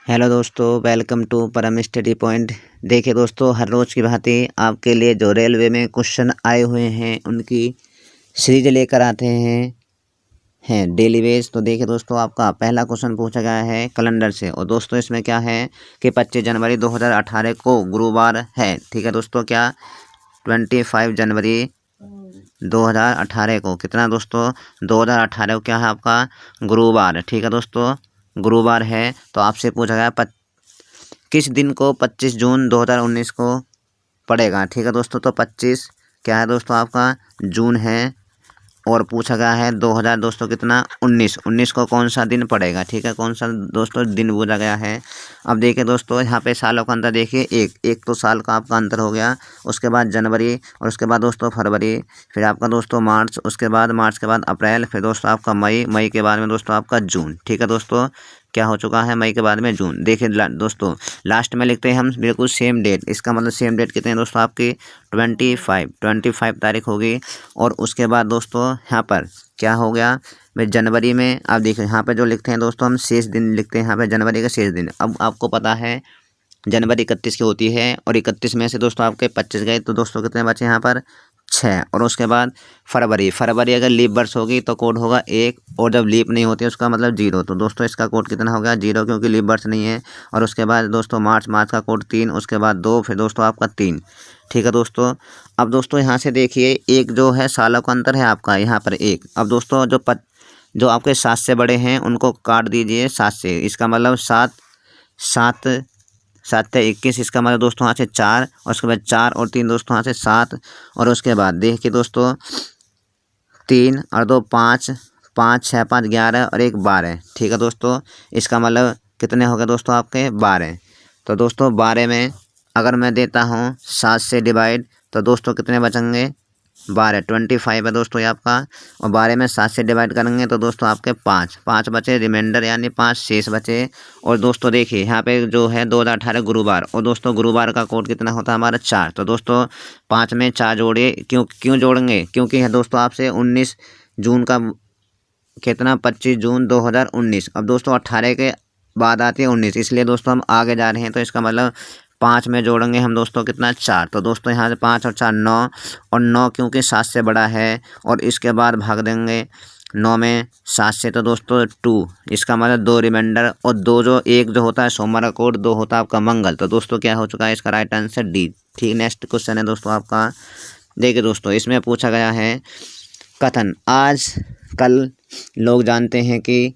Hello दोस्तों, welcome to परम study point. देखिए दोस्तों, हर रोज़ की भांति आपके लिए जो रेलवे में क्वेश्चन आए हुए हैं उनकी सीरीज लेकर आते हैं डेली बेस। तो देखिए दोस्तों, आपका पहला क्वेश्चन पूछा गया है कैलेंडर से, और दोस्तों इसमें क्या है कि 25 जनवरी 2018 को गुरुवार है। ठीक है दोस्तों, क्या 25 जनवरी 2018 को कितना दोस्तों 2018 को क्या है आपका गुरुवार। ठीक है दोस्तों, गुरुवार है। तो आपसे पूछा गया किस दिन को 25 जून 2019 को पड़ेगा। ठीक है दोस्तों, तो 25 क्या है दोस्तों आपका जून है, और पूछा गया है 2000 दोस्तों कितना 19 को कौन सा दिन पड़ेगा। ठीक है, कौन सा दोस्तों दिन बोला गया है। अब देखिए दोस्तों, यहाँ पे सालों का अंतर देखिए, एक तो साल का आपका अंतर हो गया, उसके बाद जनवरी, और उसके बाद दोस्तों फरवरी, फिर आपका दोस्तों मार्च, उसके बाद मार्च के बाद अप्रैल, फिर दोस्तों आपका मई के बाद में दोस्तों आपका जून। ठीक है दोस्तों, क्या हो चुका है मई के बाद में जून। देखिए दोस्तों, लास्ट में लिखते हैं हम बिल्कुल सेम डेट, इसका मतलब सेम डेट कितने दोस्तों आपकी 25 तारीख होगी। और उसके बाद दोस्तों यहाँ पर क्या हो गया, मैं जनवरी में आप देखिए यहाँ पे जो लिखते हैं दोस्तों हम शेष दिन लिखते हैं यहाँ पे, जनवरी का शेष दिन। अब आपको पता है जनवरी 31 की होती है, और 31 में से दोस्तों आपके 25 गए, तो दोस्तों कितने बचे यहाँ पर 6। और उसके बाद फरवरी अगर लीप वर्ष होगी तो कोड होगा 1, और जब लीप नहीं होती उसका मतलब 0। तो दोस्तों इसका कोड कितना हो गया 0, क्योंकि लीप वर्ष नहीं है। और उसके बाद दोस्तों मार्च का कोड 3, उसके बाद 2, फिर दोस्तों आपका 3। ठीक है दोस्तों, अब दोस्तों यहाँ से देखिए, एक जो है सालों का अंतर है आपका यहाँ पर 1। अब दोस्तों जो आपके 7 से बड़े हैं उनको काट दीजिए 7 से, इसका मतलब 7 7 7 या 21, इसका मतलब दोस्तों यहाँ से 4, और उसके बाद 4 और 3 दोस्तों यहाँ से 7, और उसके बाद देखिए दोस्तों 3 और 2 5, 5 6 5 11 और 1 12। ठीक है दोस्तों, इसका मतलब कितने हो गए दोस्तों आपके 12। तो दोस्तों 12 में अगर मैं देता हूँ 7 से डिवाइड, तो दोस्तों कितने बचेंगे 12, 25 है दोस्तों ये आपका। और 12 में 7 से डिवाइड करेंगे तो दोस्तों आपके 5 बचे रिमाइंडर, यानी 5 शेष बचे। और दोस्तों देखिए यहाँ पे जो है 2018 गुरुवार, और दोस्तों गुरुवार का कोड कितना होता है हमारा 4। तो दोस्तों 5 में 4 जोड़िए, क्यों जोड़ेंगे, क्योंकि है दोस्तों आपसे 19 जून का कितना 25 जून 2019। अब दोस्तों 18 के बाद आती है 19, इसलिए दोस्तों हम आगे जा रहे हैं। तो इसका मतलब 5 में जोड़ेंगे हम दोस्तों कितना 4। तो दोस्तों यहाँ से 5 और 4 9, और 9 क्योंकि 7 से बड़ा है, और इसके बाद भाग देंगे 9 में 7 से, तो दोस्तों 2, इसका मतलब 2 रिमाइंडर, और 2 जो 1 जो होता है सोमवार का कोड, 2 होता है आपका मंगल। तो दोस्तों क्या हो चुका है इसका राइट आंसर डी। ठीक, नेक्स्ट क्वेश्चन है दोस्तों आपका। देखिए दोस्तों, इसमें पूछा गया है कथन, आज कल लोग जानते हैं कि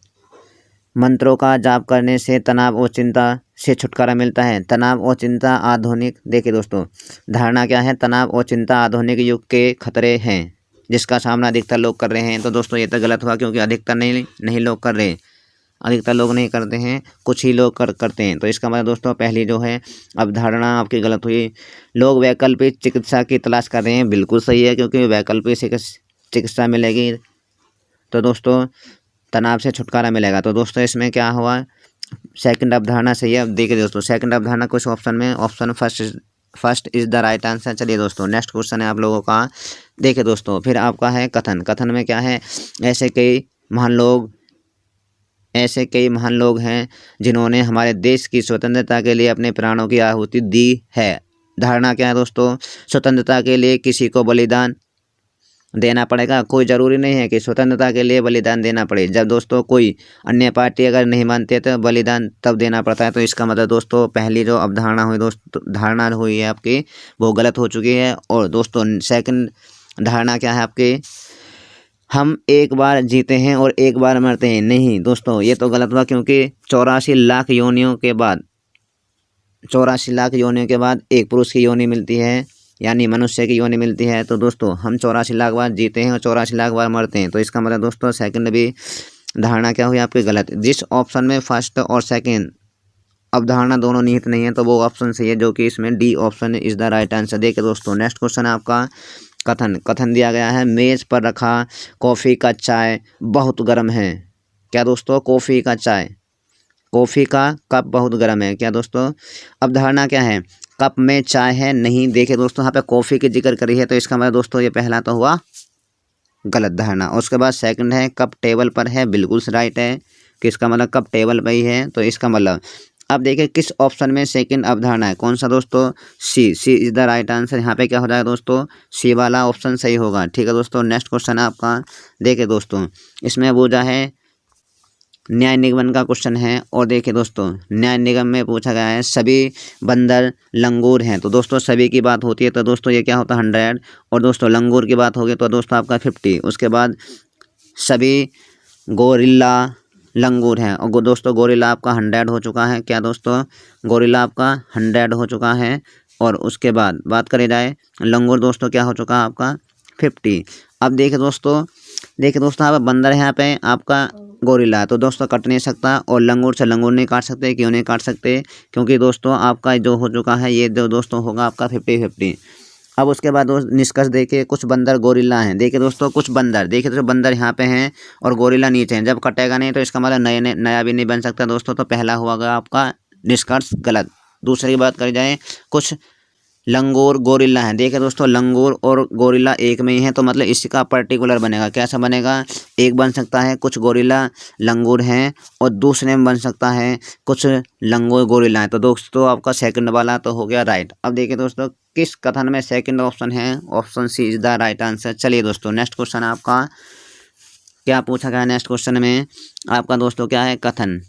मंत्रों का जाप करने से तनाव और चिंता से छुटकारा मिलता है। तनाव और चिंता आधुनिक, देखिए दोस्तों धारणा क्या है, तनाव और चिंता आधुनिक युग के खतरे हैं जिसका सामना अधिकतर लोग कर रहे हैं। तो दोस्तों ये तो गलत हुआ, क्योंकि अधिकतर नहीं लोग कर रहे, अधिकतर लोग नहीं करते हैं, कुछ ही लोग करते हैं। तो इसका मतलब दोस्तों पहली जो है अवधारणा आपकी गलत हुई। लोग वैकल्पिक चिकित्सा की तलाश कर रहे हैं, बिल्कुल सही है, क्योंकि वैकल्पिक चिकित्सा मिलेगी तो दोस्तों तनाव से छुटकारा मिलेगा। तो दोस्तों इसमें क्या हुआ, सेकंड अवधारणा सही है। अब देखिए दोस्तों, सेकंड अवधारणा कुछ ऑप्शन में option first is the right answer. चलिए दोस्तों, नेक्स्ट क्वेश्चन है आप लोगों का। देखिए दोस्तों, फिर आपका है कथन। कथन में क्या है, ऐसे कई महान लोग हैं जिन्होंने हमारे देश की स्वतंत्रता के लिए अपने प्राणों की आहुति दी है। धारणा क्या है दोस्तों, स्वतंत्रता के लिए किसी को बलिदान देना पड़ेगा। कोई ज़रूरी नहीं है कि स्वतंत्रता के लिए बलिदान देना पड़े। जब दोस्तों कोई अन्य पार्टी अगर नहीं मानती है तो बलिदान तब देना पड़ता है। तो इसका मतलब दोस्तों पहली जो अवधारणा हुई दोस्तों, धारणा हुई है आपकी, वो गलत हो चुकी है। और दोस्तों सेकंड धारणा क्या है आपकी, हम एक बार जीते हैं और एक बार मरते हैं। नहीं दोस्तों, ये तो गलत हुआ, क्योंकि 84 लाख योनियों के बाद एक पुरुष की योनि मिलती है, यानी मनुष्य की योनि मिलती है। तो दोस्तों हम 84 लाख बार जीते हैं और 84 लाख बार मरते हैं। तो इसका मतलब दोस्तों सेकंड भी धारणा क्या हुई आपकी गलत। जिस ऑप्शन में फर्स्ट और सेकंड अवधारणा दोनों निहित नहीं है तो वो ऑप्शन सही है, जो कि इसमें D option is the right answer. देखिए दोस्तों, नेक्स्ट क्वेश्चन है आपका कथन दिया गया है, मेज पर रखा कॉफ़ी का चाय बहुत गर्म है। क्या दोस्तों, कॉफ़ी का कप बहुत गर्म है। क्या दोस्तों, अवधारणा क्या है, कप में चाय है। नहीं, देखिए दोस्तों यहाँ पे कॉफ़ी की जिक्र करी है, तो इसका मतलब दोस्तों ये पहला तो हुआ गलत धारणा। उसके बाद सेकंड है कप टेबल पर है, बिल्कुल राइट है कि इसका मतलब कप टेबल पर ही है। तो इसका मतलब अब देखिए किस ऑप्शन में सेकंड अवधारणा है, कौन सा दोस्तों, सी इज द राइट आंसर। यहाँ पे क्या हो जाएगा दोस्तों, सी वाला ऑप्शन सही होगा। ठीक है दोस्तों, नेक्स्ट क्वेश्चन है आपका। देखिए दोस्तों इसमें पूछा है न्याय निगमन का क्वेश्चन है। और देखिए दोस्तों न्याय निगम में पूछा गया है सभी बंदर लंगूर हैं। तो दोस्तों सभी की बात होती है तो दोस्तों ये क्या होता है 100, और दोस्तों लंगूर की बात होगी तो दोस्तों आपका 50। उसके बाद सभी गोरिल्ला लंगूर हैं, और दोस्तों गोरिल्ला आपका 100 हो चुका है। क्या दोस्तों, गोरिल्ला आपका 100 हो चुका है। और उसके बाद बात करी जाए लंगूर दोस्तों क्या हो चुका है आपका 50। अब देखिए दोस्तों यहाँ पे बंदर है, यहाँ पे आपका गोरिल्ला, तो दोस्तों कट नहीं सकता, और लंगूर से लंगूर नहीं काट सकते। क्यों नहीं काट सकते, क्योंकि दोस्तों आपका जो हो चुका है ये जो दोस्तों होगा आपका 50-50। अब उसके बाद दोस्त निष्कर्ष देखिए कुछ बंदर गोरिल्ला हैं। देखिए दोस्तों कुछ बंदर, देखिए तो बंदर यहाँ पे हैं और गोरिल्ला नीचे हैं। जब कटेगा नहीं तो इसका मतलब नया भी नहीं बन सकता दोस्तों। तो पहला हुआ आपका निष्कर्ष गलत। दूसरे की बात करी जाए कुछ लंगूर गोरिल्ला है। देखिए दोस्तों लंगूर और गोरिल्ला एक में ही है, तो मतलब इसका पर्टिकुलर बनेगा, कैसा बनेगा, एक बन सकता है कुछ गोरिल्ला लंगूर हैं, और दूसरे में बन सकता है कुछ लंगूर गोरिल्ला है। तो दोस्तों आपका सेकंड वाला तो हो गया राइट। अब देखिए दोस्तों किस कथन में सेकंड ऑप्शन है, option C is the right answer. चलिए दोस्तों नेक्स्ट क्वेश्चन आपका क्या पूछा गया। नेक्स्ट क्वेश्चन में आपका दोस्तों क्या है, कथन,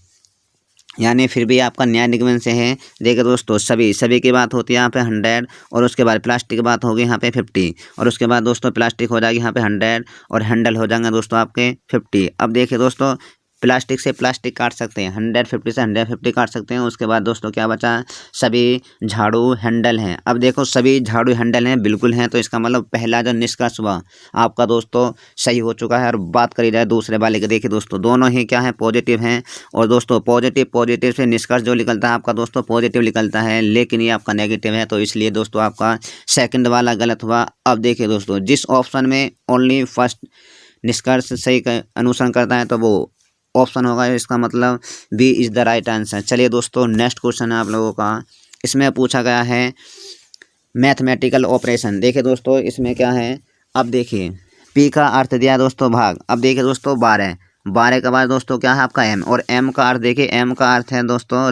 यानी फिर भी आपका न्याय निगमन से है। देखिए दोस्तों सभी की बात होती है यहाँ पे 100, और उसके बाद प्लास्टिक की बात होगी यहाँ पे 50, और उसके बाद दोस्तों प्लास्टिक हो जाएगी यहाँ पे 100, और हैंडल हो जाएंगे दोस्तों आपके 50। अब देखिए दोस्तों प्लास्टिक से प्लास्टिक काट सकते हैं, 150 से 150 काट सकते हैं। उसके बाद दोस्तों क्या बचा, सभी झाड़ू हैंडल हैं। अब देखो सभी झाड़ू हैंडल हैं, बिल्कुल हैं, तो इसका मतलब पहला जो निष्कर्ष हुआ आपका दोस्तों सही हो चुका है। और बात करी जाए दूसरे वाले की, देखिए दोस्तों दोनों ही क्या है, पॉजिटिव हैं। और दोस्तों पॉजिटिव से निष्कर्ष जो निकलता है आपका दोस्तों पॉजिटिव निकलता है, लेकिन ये आपका नेगेटिव है, तो इसलिए दोस्तों आपका सेकंड वाला गलत हुआ। अब देखिए दोस्तों जिस ऑप्शन में ओनली फर्स्ट निष्कर्ष सही का अनुसरण करता है तो वो ऑप्शन होगा, इसका मतलब B is the right answer. चलिए दोस्तों नेक्स्ट क्वेश्चन है आप लोगों का। इसमें पूछा गया है मैथमेटिकल ऑपरेशन। देखिए दोस्तों इसमें क्या है, अब देखिए पी का अर्थ दिया है दोस्तों भाग। अब देखिए दोस्तों 12 के बाद दोस्तों क्या है आपका एम, और एम का अर्थ देखिए, एम का अर्थ है दोस्तों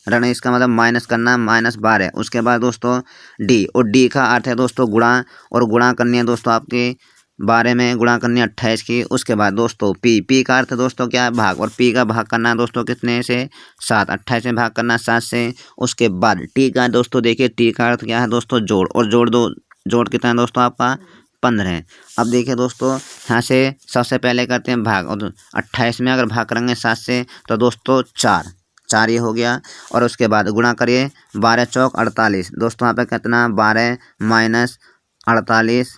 ऋण, इसका मतलब माइनस करना, -12। उसके बाद दोस्तों डी, और डी का अर्थ है दोस्तों गुणा, और गुणा करनी है दोस्तों आपकी 12 में गुणा करनी है 28 की। उसके बाद दोस्तों पी का अर्थ दोस्तों क्या है, भाग, और पी का भाग करना है दोस्तों कितने से, 7, 28 में भाग करना है 7 से। उसके बाद टी का दोस्तों देखिए, टी का अर्थ क्या है दोस्तों जोड़, और जोड़ कितना है दोस्तों आपका 15। अब देखिए दोस्तों यहाँ से सबसे पहले करते हैं भाग, और 28 में अगर भाग करेंगे 7 से तो दोस्तों 4 ये हो गया। और उसके बाद गुणा करिए, 12 चौक 48, दोस्तों यहाँ पे कितना 12 माइनस 48,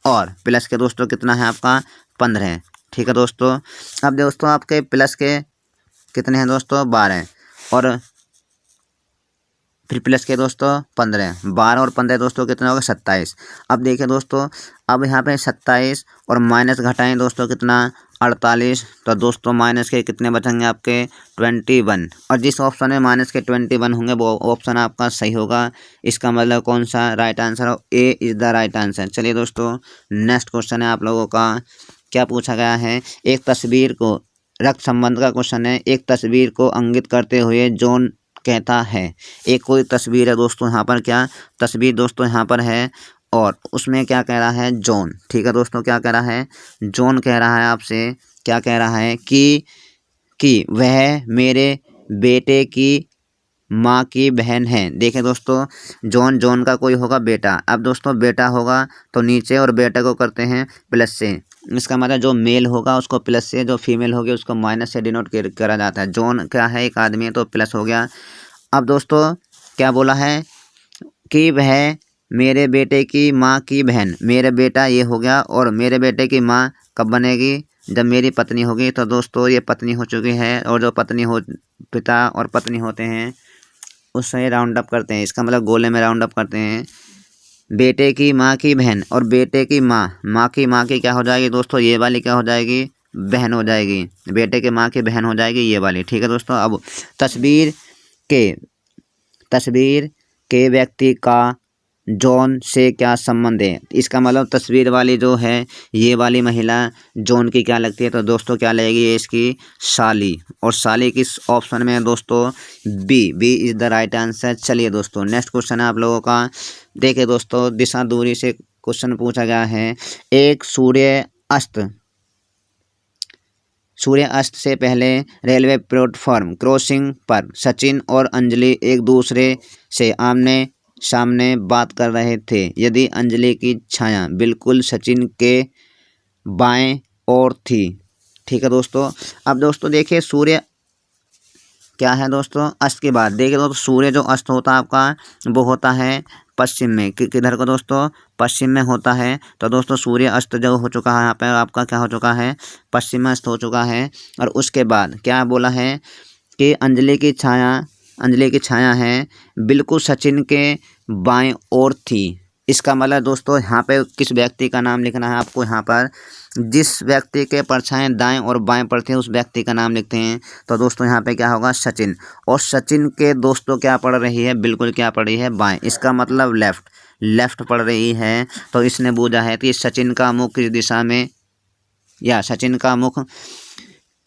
और प्लस के दोस्तों कितना है आपका 15। ठीक है दोस्तों, अब दोस्तों आपके प्लस के कितने हैं दोस्तों 12, और फिर प्लस के दोस्तों 15, 12 और 15 दोस्तों कितना होगा 27। अब देखिए दोस्तों अब यहाँ पे 27 और माइनस घटाएं दोस्तों कितना 48, तो दोस्तों माइनस के कितने बचेंगे आपके 21, और जिस ऑप्शन में माइनस के 21 होंगे वो ऑप्शन आपका सही होगा। इसका मतलब कौन सा राइट आंसर हो, A is the right answer. चलिए दोस्तों नेक्स्ट क्वेश्चन है आप लोगों का। क्या पूछा गया है, एक तस्वीर को, रक्त संबंध का क्वेश्चन है, एक तस्वीर को इंगित करते हुए जॉन कहता है, एक कोई तस्वीर है दोस्तों, यहाँ पर क्या तस्वीर दोस्तों यहाँ पर है, और उसमें क्या कह रहा है जॉन। ठीक है दोस्तों क्या कह रहा है, जॉन कह रहा है आपसे, क्या कह रहा है कि वह मेरे बेटे की माँ की बहन है। देखिए दोस्तों जॉन का कोई होगा बेटा। अब दोस्तों बेटा होगा तो नीचे, और बेटा को करते हैं प्लस से, इसका मतलब जो मेल होगा उसको प्लस से, जो फीमेल होगी उसको माइनस से डिनोट करा जाता है। जॉन क्या है, एक आदमी है, तो प्लस हो गया। अब दोस्तों क्या बोला है कि वह मेरे बेटे की माँ की बहन, मेरे बेटा ये हो गया, और मेरे बेटे की माँ कब बनेगी, जब मेरी पत्नी होगी। तो दोस्तों ये पत्नी हो चुकी है, और जो पत्नी हो, पिता और पत्नी होते हैं उससे राउंड अप करते हैं, इसका मतलब गोले में राउंड अप करते हैं। बेटे की माँ की बहन, और बेटे की माँ की क्या हो जाएगी दोस्तों, ये वाली क्या हो जाएगी, बहन हो जाएगी, बेटे के माँ की बहन हो जाएगी ये वाली। ठीक है दोस्तों, अब तस्वीर के व्यक्ति का जॉन से क्या संबंध है। इसका मतलब तस्वीर वाली जो है ये वाली महिला जॉन की क्या लगती है, तो दोस्तों क्या लगेगी, ये इसकी साली। और साली किस ऑप्शन में है दोस्तों, B is the right answer. चलिए दोस्तों नेक्स्ट क्वेश्चन है आप लोगों का। देखिए दोस्तों दिशा दूरी से क्वेश्चन पूछा गया है। एक सूर्य अस्त से पहले रेलवे प्लेटफॉर्म क्रॉसिंग पर सचिन और अंजलि एक दूसरे से आमने सामने बात कर रहे थे। यदि अंजलि की छाया बिल्कुल सचिन के बाएं ओर थी। ठीक है दोस्तों। अब दोस्तों देखिए सूर्य क्या है दोस्तों, अस्त के बाद देखिए दोस्तों सूर्य जो अस्त होता है आपका वो होता है पश्चिम में। किधर को दोस्तों, पश्चिम में होता है। तो दोस्तों सूर्य अस्त जो हो चुका है यहाँ पे आपका क्या हो चुका है, पश्चिम में अस्त हो चुका है। और उसके बाद क्या बोला है कि अंजलि की छाया है बिल्कुल सचिन के बाएं ओर थी। इसका मतलब दोस्तों यहाँ पे किस व्यक्ति का नाम लिखना है आपको, यहाँ पर जिस व्यक्ति के परछाएं दाएं और बाएं पर थे उस व्यक्ति का नाम लिखते हैं। तो दोस्तों यहाँ पे क्या होगा, सचिन। और सचिन के दोस्तों क्या पढ़ रही है, बिल्कुल क्या पढ़ रही है, बाएं। इसका मतलब लेफ्ट पढ़ रही है। तो इसने बूझा है कि सचिन का मुख किस दिशा में, या सचिन का मुख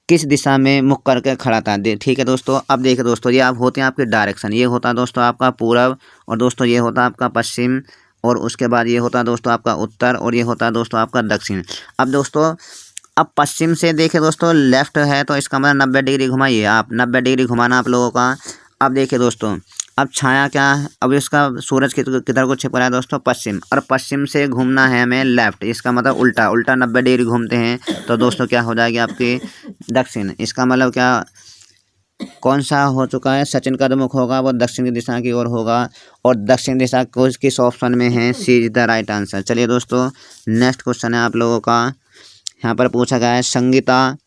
किस दिशा में मुख करके खड़ा था। ठीक है दोस्तों। अब देखिए दोस्तों ये आप होते हैं आपके डायरेक्शन, ये होता है दोस्तों आपका पूरब, और दोस्तों ये होता है आपका पश्चिम, और उसके बाद ये होता है दोस्तों आपका उत्तर, और ये होता है दोस्तों आपका दक्षिण। अब दोस्तों अब पश्चिम से देखें दोस्तों लेफ्ट है, तो इसका मतलब 90 डिग्री घुमाइए आप, 90 डिग्री घुमाना आप लोगों का। अब देखिए दोस्तों अब छाया क्या है, अब इसका सूरज किधर को छिप रहा है दोस्तों, पश्चिम। और पश्चिम से घूमना है हमें लेफ्ट, इसका मतलब उल्टा 90 डिग्री घूमते हैं। तो दोस्तों क्या हो जाएगी आपकी दक्षिण। इसका मतलब क्या, कौन सा हो चुका है, सचिन का जो मुख होगा वो दक्षिण की दिशा की ओर होगा। और दक्षिण दिशा को किस ऑप्शन में है, सी इज द राइट आंसर। चलिए दोस्तों नेक्स्ट क्वेश्चन है आप लोगों का। यहाँ पर पूछा गया है संगीता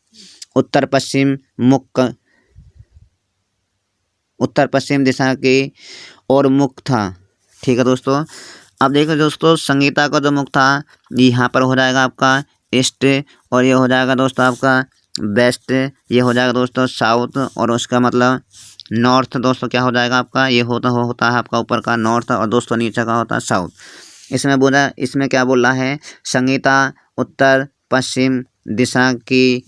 उत्तर पश्चिम दिशा की ओर मुख था। ठीक है दोस्तों। अब देखो दोस्तों संगीता का जो मुख था यहाँ पर हो जाएगा आपका ईस्ट, और ये हो जाएगा दोस्तों आपका वेस्ट, ये हो जाएगा दोस्तों साउथ, और उसका मतलब नॉर्थ। दोस्तों क्या हो जाएगा आपका, ये होता है आपका ऊपर का नॉर्थ, और दोस्तों नीचे का होता है साउथ। इसमें क्या बोल रहा है, संगीता उत्तर पश्चिम दिशा की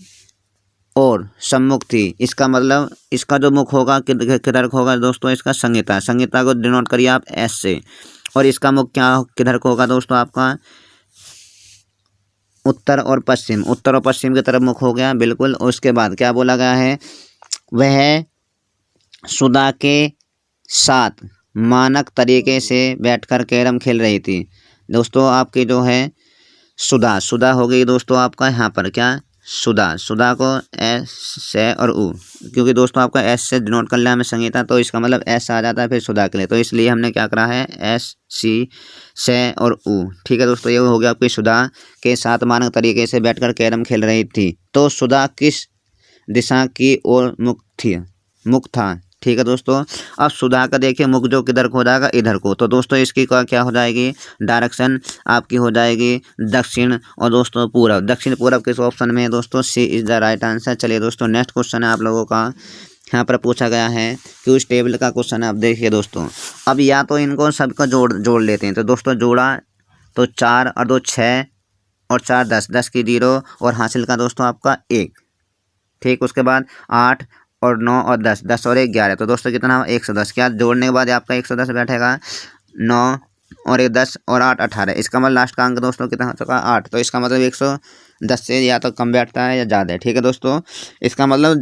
और सम्मुख थी। इसका मतलब इसका जो मुख होगा किधर को होगा दोस्तों, इसका संगीता को डिनोट करिए आप एस से। और इसका मुख किधर को होगा दोस्तों आपका उत्तर और पश्चिम की तरफ मुख हो गया बिल्कुल। उसके बाद क्या बोला गया है, वह सुधा के साथ मानक तरीके से बैठकर कैरम खेल रही थी। दोस्तों आपकी जो है सुधा हो गई दोस्तों आपका यहाँ पर क्या, सुधा को एस से और उ, क्योंकि दोस्तों आपका एस से डिनोट कर लिया हमें संगीता, तो इसका मतलब एस आ जाता है फिर सुधा के लिए, तो इसलिए हमने क्या करा है एस सी से और उ। ठीक है दोस्तों। ये हो गया आपकी सुधा के साथ मानक तरीके से बैठकर कैरम खेल रही थी। तो सुधा किस दिशा की ओर मुख था। ठीक है दोस्तों। अब सुधा का देखिए मुख जो किधर को हो जाएगा, इधर को। तो दोस्तों इसकी क्या हो जाएगी, डायरेक्शन आपकी हो जाएगी दक्षिण, और दोस्तों पूरब। दक्षिण पूरब किस ऑप्शन में है दोस्तों, सी इज द राइट आंसर। चलिए दोस्तों नेक्स्ट क्वेश्चन है आप लोगों का। यहाँ पर पूछा गया है कि उस टेबल का क्वेश्चन है। अब देखिए दोस्तों अब या तो इनको सबका जोड़ लेते हैं। तो दोस्तों जोड़ा तो 4 और 2 6 और 4 10 की 0, और हासिल का दोस्तों आपका 1। ठीक, उसके बाद 8 और 9 और 10 और 1 11। तो दोस्तों कितना 110। क्या जोड़ने के बाद आपका 110 बैठेगा, 9 और 1 10 और 8 18। इसका मतलब लास्ट का अंक दोस्तों कितना हो चुका 8। तो इसका मतलब 110 से या तो कम बैठता है या ज़्यादा है। ठीक है दोस्तों। इसका मतलब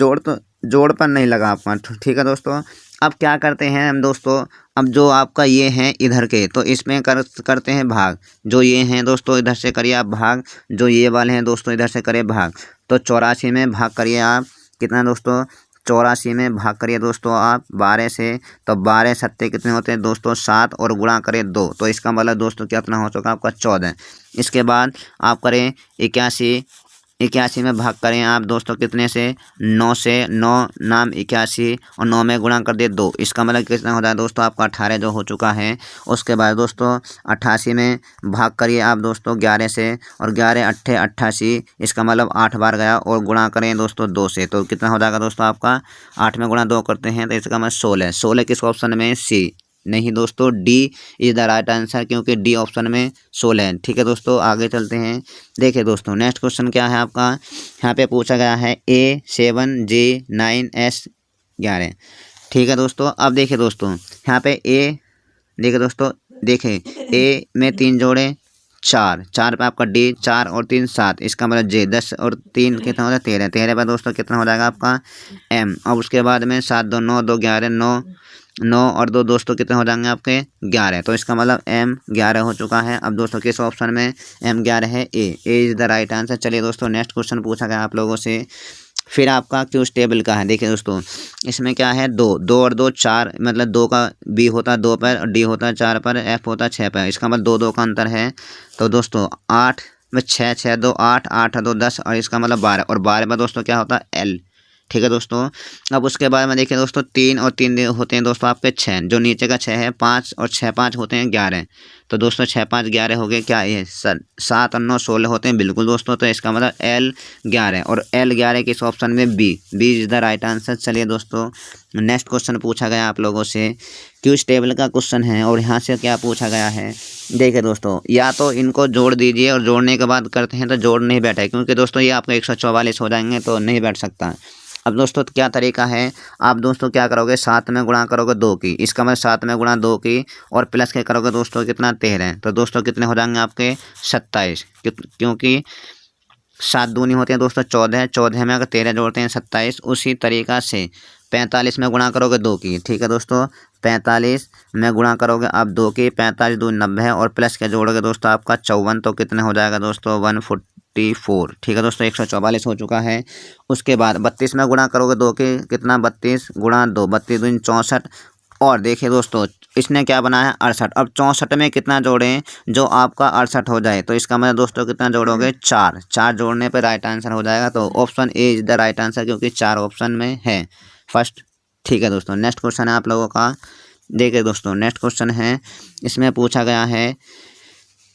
जोड़ पर नहीं लगा आपका। ठीक है दोस्तों। अब क्या करते हैं हम दोस्तों, अब जो आपका ये हैं इधर के, तो इसमें करते हैं भाग। जो ये हैं दोस्तों इधर से करिए आप भाग, जो ये वाले हैं दोस्तों इधर से करिए भाग। तो 84 में भाग करिए आप, कितना दोस्तों 84 में भाग करिए दोस्तों आप 12 से। तो 12 सत्ते कितने होते हैं दोस्तों 7, और गुणा करें 2। तो इसका मतलब दोस्तों कितना हो चुका आपका 14। इसके बाद आप करें 81 में भाग करें आप दोस्तों कितने से, 9 से। 9 नाम 81, और 9 में गुणा कर दे 2। इसका मतलब कितना होता है दोस्तों आपका 18 जो हो चुका है। उसके बाद दोस्तों 88 में भाग करिए आप दोस्तों 11 से, और 11 8 88। इसका मतलब 8 बार गया, और गुणा करें दोस्तों 2 से। तो कितना हो जाएगा दोस्तों आपका 8 में गुणा 2 करते हैं तो इसका मतलब 16। 16 किस ऑप्शन में, सी नहीं दोस्तों, D is the right answer, क्योंकि डी ऑप्शन में 16 है। ठीक है दोस्तों, आगे चलते हैं। देखिए दोस्तों नेक्स्ट क्वेश्चन क्या है आपका, यहाँ पे पूछा गया है A7J9S11। ठीक है दोस्तों, अब देखिए दोस्तों यहाँ पे देखिए दोस्तों, देखिए ए में 3 जोड़े 4, 4 पे आपका डी, 4 और 3 7, इसका मतलब जे, 10 और 3 कितना हो जाए 13, 13 पे दोस्तों कितना हो जाएगा आपका एम। अब उसके बाद में 7 2 9 2 11 9, 9 और 2 दोस्तों कितने हो जाएंगे आपके 11, तो इसका मतलब एम 11 हो चुका है। अब दोस्तों किस ऑप्शन में एम 11 है, A is the right answer. चलिए दोस्तों नेक्स्ट क्वेश्चन पूछा गया आप लोगों से, फिर आपका क्यूज टेबल का है। देखिए दोस्तों इसमें क्या है, 2 2 और 2 4, मतलब 2 का बी होता है 2 पर, डी होता है 4 पर, एफ होता है 6 पर, इसका मतलब 2 2 का अंतर है। तो दोस्तों 8 में 6 6 2 8 8 2 10, और इसका मतलब 12, और 12 में दोस्तों क्या होता है एल। ठीक है दोस्तों, अब उसके बाद में देखिए दोस्तों 3 और 3 होते हैं दोस्तों आपके 6, जो नीचे का 6 है 5 और 6 5 होते हैं 11, तो दोस्तों 6 5 11 हो गए, क्या ये 7 और 9 16 होते हैं, बिल्कुल दोस्तों। तो इसका मतलब एल 11, और एल 11 किस ऑप्शन में B is the right answer. चलिए दोस्तों नेक्स्ट क्वेश्चन पूछा गया आप लोगों से, क्यूज टेबल का क्वेश्चन है, और यहाँ से क्या पूछा गया है। देखिए दोस्तों या तो इनको जोड़ दीजिए, और जोड़ने के बाद करते हैं तो जोड़ नहीं बैठा है, क्योंकि दोस्तों ये आपको 144 हो जाएंगे, तो नहीं बैठ सकता। अब दोस्तों तो क्या तरीका है, आप दोस्तों क्या करोगे, 7 में गुणा करोगे 2 की, इसका मतलब 7 में गुणा 2 की, और प्लस के करोगे दोस्तों कितना 13, तो दोस्तों कितने हो जाएंगे आपके 27, क्योंकि 7 दूनी होती है दोस्तों 14, 14 में अगर 13 जोड़ते हैं 27। उसी तरीक़ा से 45 में गुणा करोगे 2 की, ठीक है दोस्तों, 45 में गुणा करोगे आप 2 की, 45 2 90, और प्लस के जोड़ोगे दोस्तों आपका 54, तो कितने हो जाएगा दोस्तों 144। ठीक है दोस्तों 144 हो चुका है। उसके बाद 32 में गुणा करोगे 2 की, कितना 32 गुणा 2, 32 दूनी 64, और देखिए दोस्तों इसने क्या बनाया 68। अब 64 में कितना जोड़ें जो आपका 68 हो जाए, तो इसका मतलब दोस्तों कितना जोड़ोगे 4, 4 जोड़ने पर राइट आंसर हो जाएगा। तो option A is the right answer, क्योंकि 4 ऑप्शन में है फर्स्ट। ठीक है दोस्तों नेक्स्ट क्वेश्चन है आप लोगों का। देखिए दोस्तों नेक्स्ट क्वेश्चन है, इसमें पूछा गया है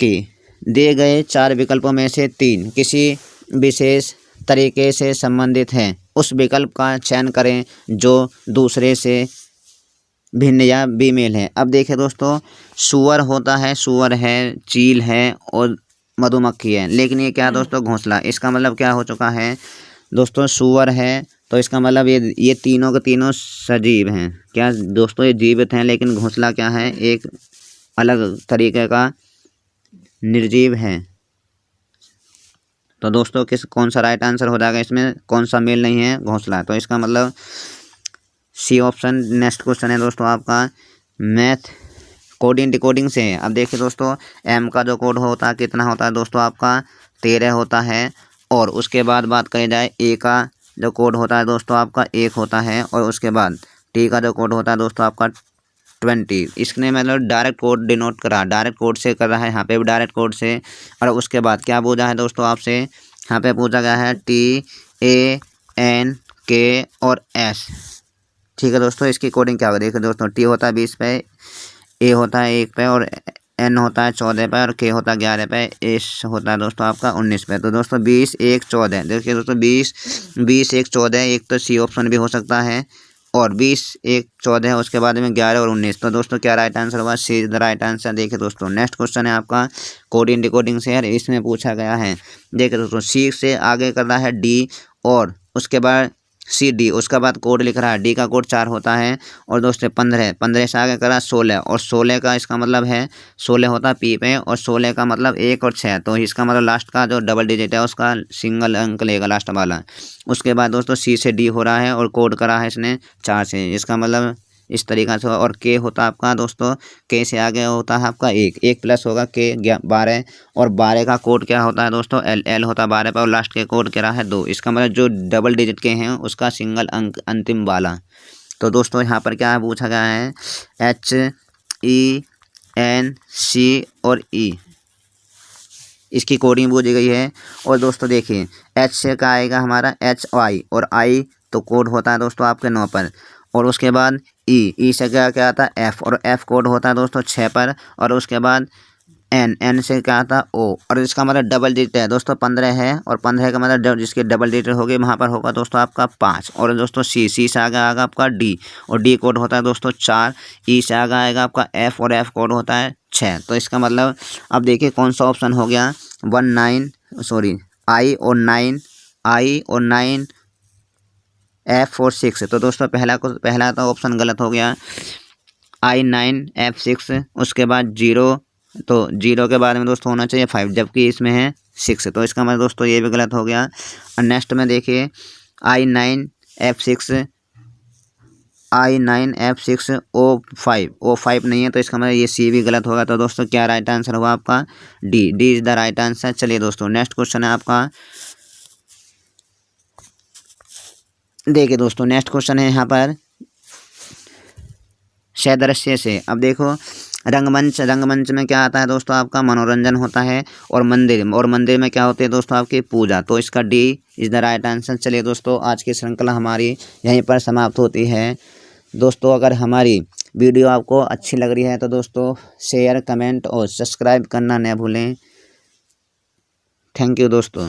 कि दिए गए 4 विकल्पों में से 3 किसी विशेष तरीके से संबंधित हैं, उस विकल्प का चयन करें जो दूसरे से भिन्न या बेमेल है। अब देखिए दोस्तों सूअर होता है, सूअर है, चील है और मधुमक्खी है, लेकिन ये क्या दोस्तों घोंसला, इसका मतलब क्या हो चुका है दोस्तों, सूअर है तो इसका मतलब ये तीनों के तीनों सजीव हैं, क्या दोस्तों ये जीवित हैं, लेकिन घोंसला क्या है एक अलग तरीके का निर्जीव है। तो दोस्तों कौन सा राइट आंसर हो जाएगा, इसमें कौन सा मेल नहीं है, घोंसला, तो इसका मतलब सी ऑप्शन। नेक्स्ट क्वेश्चन है दोस्तों आपका मैथ कोडिंग डिकोडिंग से है। अब देखिए दोस्तों एम का जो कोड होता है कितना होता है दोस्तों आपका 13 होता है, और उसके बाद बात करी जाए ए का जो कोड होता है दोस्तों आपका 1 होता है, और उसके बाद टी का जो कोड होता है दोस्तों आपका 20। इसने मतलब डायरेक्ट कोड डिनोट करा, डायरेक्ट कोड से कर रहा है, यहाँ पे भी डायरेक्ट कोड से। और उसके बाद क्या पूछा है दोस्तों आपसे, यहाँ पे पूछा गया है TANK और S। ठीक है दोस्तों इसकी कोडिंग क्या होगी, देखिए दोस्तों टी होता है 20 पे, ए होता है 1 पे, और एन होता है 14 पे, और के होता है 11 पे, एस होता है दोस्तों आपका 19 पे। तो दोस्तों 20 1 14, देखिए दोस्तों 20 1 14, एक तो सी ऑप्शन भी हो सकता है, और 20 1 14, उसके बाद में 11 और 19। तो दोस्तों क्या राइट आंसर होगा, सी इज द राइट आंसर। देखिए दोस्तों नेक्स्ट क्वेश्चन है आपका कोडिंग डिकोडिंग से, इसमें पूछा गया है, देखिए दोस्तों सी से आगे कर रहा है डी, और उसके बाद CD, उसके बाद कोड लिख रहा है, डी का कोड 4 होता है, और दोस्तों 15 से आगे करा 16, और 16 का इसका मतलब है 16 होता है पी पे, और 16 का मतलब 1 और 6, तो इसका मतलब लास्ट का जो डबल डिजिट है उसका सिंगल अंक लेगा लास्ट वाला। उसके बाद दोस्तों सी से डी हो रहा है, और कोड करा है इसने 4 से, इसका मतलब इस तरीक़ा से। और के होता है आपका दोस्तों, के से आगे होता है आपका 1 प्लस होगा के 12, और 12 का कोड क्या होता है दोस्तों एल होता है 12 पर, और लास्ट के कोड क्या है 2, इसका मतलब जो डबल डिजिट के हैं उसका सिंगल अंक अंतिम वाला। तो दोस्तों यहाँ पर क्या पूछा गया है HENC और E, इसकी कोडिंग पूछी गई है। और दोस्तों देखिए H से क्या आएगा हमारा HI, और I तो कोड होता है दोस्तों आपके 9 पर, और उसके बाद ई से क्या क्या आता है F, और F कोड होता है दोस्तों 6 पर, और उसके बाद एन से क्या आता ओ, और इसका मतलब डबल डिजिट है दोस्तों 15 है, और 15 का मतलब जिसके डबल डिजिट हो गए वहाँ पर होगा दोस्तों आपका 5। और दोस्तों सी से आगे आएगा आपका डी, और डी कोड होता है दोस्तों 4। ई से आगे आएगा आपका एफ, और एफ कोड होता है 6। तो इसका मतलब अब देखिए कौन सा ऑप्शन हो गया, आई और 9 एफ और 6। तो दोस्तों पहला तो ऑप्शन गलत हो गया, I9 F6, उसके बाद 0, तो 0 के बाद में दोस्तों होना चाहिए 5, जबकि इसमें है 6। तो इसका मतलब दोस्तों ये भी गलत हो गया। और नेक्स्ट में देखिए I9 F6 O5 नहीं है, तो इसका मतलब ये सी भी गलत होगा। तो दोस्तों क्या राइट आंसर होगा आपका, D is the right answer. चलिए दोस्तों नेक्स्ट क्वेश्चन है आपका, देखिए दोस्तों नेक्स्ट क्वेश्चन है यहाँ पर सदृश्य से। अब देखो रंगमंच में क्या आता है दोस्तों आपका मनोरंजन होता है, और मंदिर में क्या होती है दोस्तों आपकी पूजा। तो इसका D is the right answer. चलिए दोस्तों आज की श्रृंखला हमारी यहीं पर समाप्त होती है। दोस्तों अगर हमारी वीडियो आपको अच्छी लग रही है तो दोस्तों शेयर, कमेंट और सब्सक्राइब करना न भूलें। थैंक यू दोस्तों।